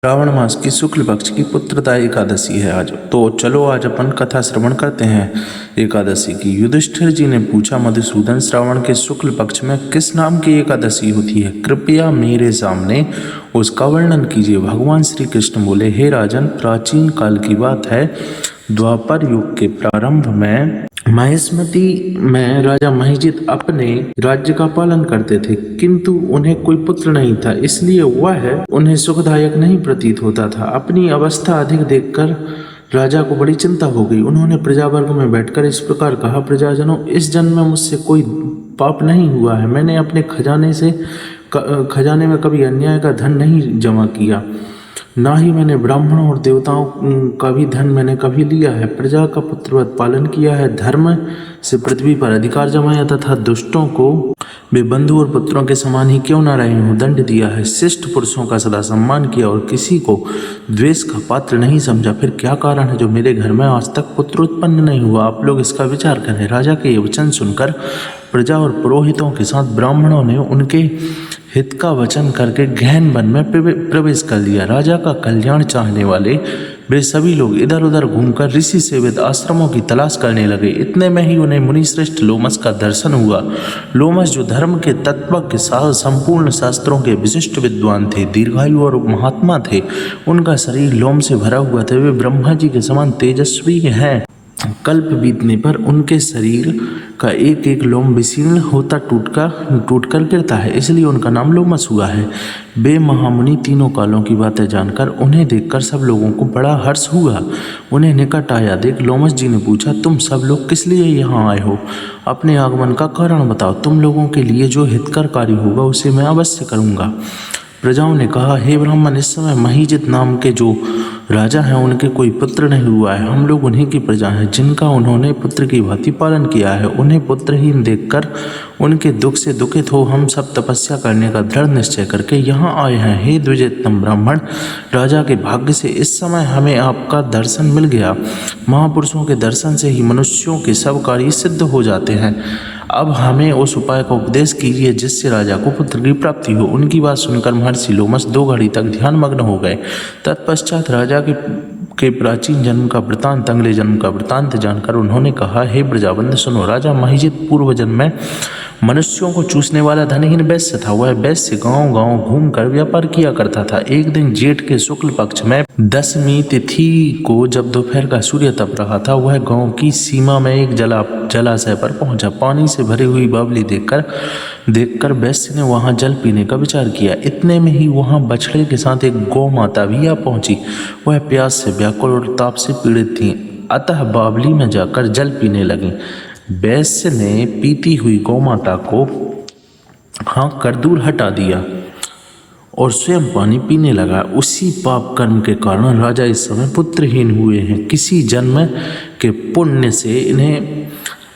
श्रावण मास की शुक्ल पक्ष की पुत्रदा एकादशी है आज। तो चलो आज अपन कथा श्रवण करते हैं एकादशी की। युधिष्ठिर जी ने पूछा, मधुसूदन, श्रावण के शुक्ल पक्ष में किस नाम की एकादशी होती है? कृपया मेरे सामने उसका वर्णन कीजिए। भगवान श्री कृष्ण बोले, हे राजन, प्राचीन काल की बात है। द्वापर युग के प्रारंभ में महेश्मती में राजा महिजित अपने राज्य का पालन करते थे, किंतु उन्हें कोई पुत्र नहीं था, इसलिए वह उन्हें सुखदायक नहीं प्रतीत होता था। अपनी अवस्था अधिक देखकर राजा को बड़ी चिंता हो गई। उन्होंने प्रजावर्ग में बैठकर इस प्रकार कहा, प्रजाजनों, इस जन्म में मुझसे कोई पाप नहीं हुआ है। मैंने अपने खजाने में कभी अन्याय का धन नहीं जमा किया, ना ही मैंने ब्राह्मणों और देवताओं का भी धन मैंने कभी लिया है। प्रजा का पुत्रवत पालन किया है, धर्म से पृथ्वी पर अधिकार जमाया तथा दुष्टों को वे बंधु और पुत्रों के समान ही क्यों न रहे हों दंड दिया है। शिष्ट पुरुषों का सदा सम्मान किया और किसी को द्वेष का पात्र नहीं समझा। फिर क्या कारण है जो मेरे घर में आज तक पुत्र उत्पन्न नहीं हुआ? आप लोग इसका विचार करें। राजा के ये वचन सुनकर प्रजा और पुरोहितों के साथ ब्राह्मणों ने उनके हित का वचन करके गहन वन में प्रवेश कर लिया। राजा का कल्याण चाहने वाले वे सभी लोग इधर उधर घूमकर ऋषि सेवित आश्रमों की तलाश करने लगे। इतने में ही उन्हें मुनिश्रेष्ठ लोमस का दर्शन हुआ। लोमस, जो धर्म के तत्व के साथ संपूर्ण शास्त्रों के विशिष्ट विद्वान थे, दीर्घायु और महात्मा थे, उनका शरीर लोम से भरा हुआ था। वे ब्रह्मा जी के समान तेजस्वी हैं। कल्प बीतने पर उनके शरीर का एक एक लोम विशीर्ण होता टूटकर गिरता है, इसलिए उनका नाम लोमस हुआ है। वे महामुनि तीनों कालों की बातें जानकर उन्हें देखकर सब लोगों को बड़ा हर्ष हुआ। उन्हें निकट आया देख लोमस जी ने पूछा, तुम सब लोग किस लिए यहाँ आए हो? अपने आगमन का कारण बताओ। तुम लोगों के लिए जो हितकर कार्य होगा उसे मैं अवश्य करूँगा। प्रजाओं ने कहा, हे ब्राह्मण, इस समय महिजित नाम के जो राजा हैं उनके कोई पुत्र नहीं हुआ है। हम लोग उन्हीं की प्रजा हैं, जिनका उन्होंने पुत्र की भांति पालन किया है। उन्हें पुत्रहीन देखकर उनके दुख से दुखित हो हम सब तपस्या करने का दृढ़ निश्चय करके यहाँ आए हैं। हे द्विजेतम ब्राह्मण, राजा के भाग्य से इस समय हमें आपका दर्शन मिल गया। महापुरुषों के दर्शन से ही मनुष्यों के सब कार्य सिद्ध हो जाते हैं। अब हमें उस उपाय का उपदेश कीजिए जिससे राजा को पुत्र की प्राप्ति हो। उनकी बात सुनकर महर्षि लोमस 2 घड़ी तक ध्यान मग्न हो गए। तत्पश्चात राजा के प्राचीन जन्म का वृतांत, अगले जन्म का वृतांत जानकर उन्होंने कहा, हे प्रजावंद, सुनो। राजा महिजित पूर्व जन्म में मनुष्यों को चूसने वाला धनहीन वैश्य था। वह वैश्य गांव गांव घूमकर व्यापार किया करता था। एक दिन जेठ के शुक्ल पक्ष में 10वीं तिथि को जब दोपहर का सूर्य तप रहा था, वह गांव की सीमा में एक जलाशय पर पहुंचा। पानी से भरी हुई बावली देखकर वैश्य ने वहां जल पीने का विचार किया। इतने में ही वहां बछड़े के साथ एक गौ माता भी आ पहुंची। वह प्यास से व्याकुल और ताप से पीड़ित थी, अतः बावली में जाकर जल पीने लगी। वैश्य ने पीती हुई गौमाता को हाँक कर दूर हटा दिया और स्वयं पानी पीने लगा। उसी पाप कर्म के कारण राजा इस समय पुत्रहीन हुए हैं। किसी जन्म के पुण्य से इन्हें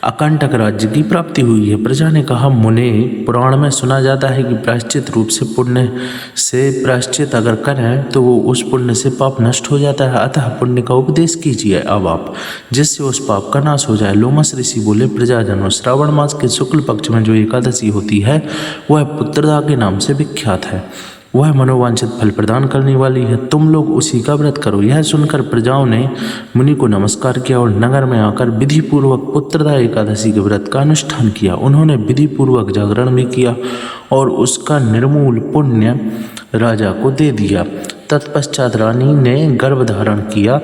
अकंटक राज्य की प्राप्ति हुई है। प्रजा ने कहा, मुने, पुराण में सुना जाता है कि प्रायश्चित रूप से पुण्य से प्रायश्चित अगर करें तो वो उस पुण्य से पाप नष्ट हो जाता है। अतः पुण्य का उपदेश कीजिए अब आप, जिससे उस पाप का नाश हो जाए। लोमस ऋषि बोले, प्रजाजनों, श्रावण मास के शुक्ल पक्ष में जो एकादशी होती है वह पुत्रदा के नाम से विख्यात है। वह मनोवांछित फल प्रदान करने वाली है। तुम लोग उसी का व्रत करो। यह सुनकर प्रजाओं ने मुनि को नमस्कार किया और नगर में आकर विधि पूर्वक पुत्रदा एकादशी के व्रत का अनुष्ठान किया। उन्होंने विधि पूर्वक जागरण भी किया और उसका निर्मूल पुण्य राजा को दे दिया। तत्पश्चात रानी ने गर्भ धारण किया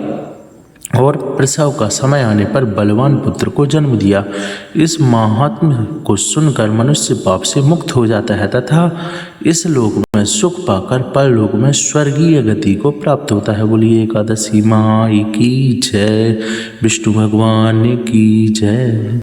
और प्रसव का समय आने पर बलवान पुत्र को जन्म दिया। इस महात्म्य को सुनकर मनुष्य पाप से मुक्त हो जाता है तथा इस लोक में सुख पाकर परलोक में स्वर्गीय गति को प्राप्त होता है। बोलिए एकादशी माई की जय, विष्णु भगवान की जय।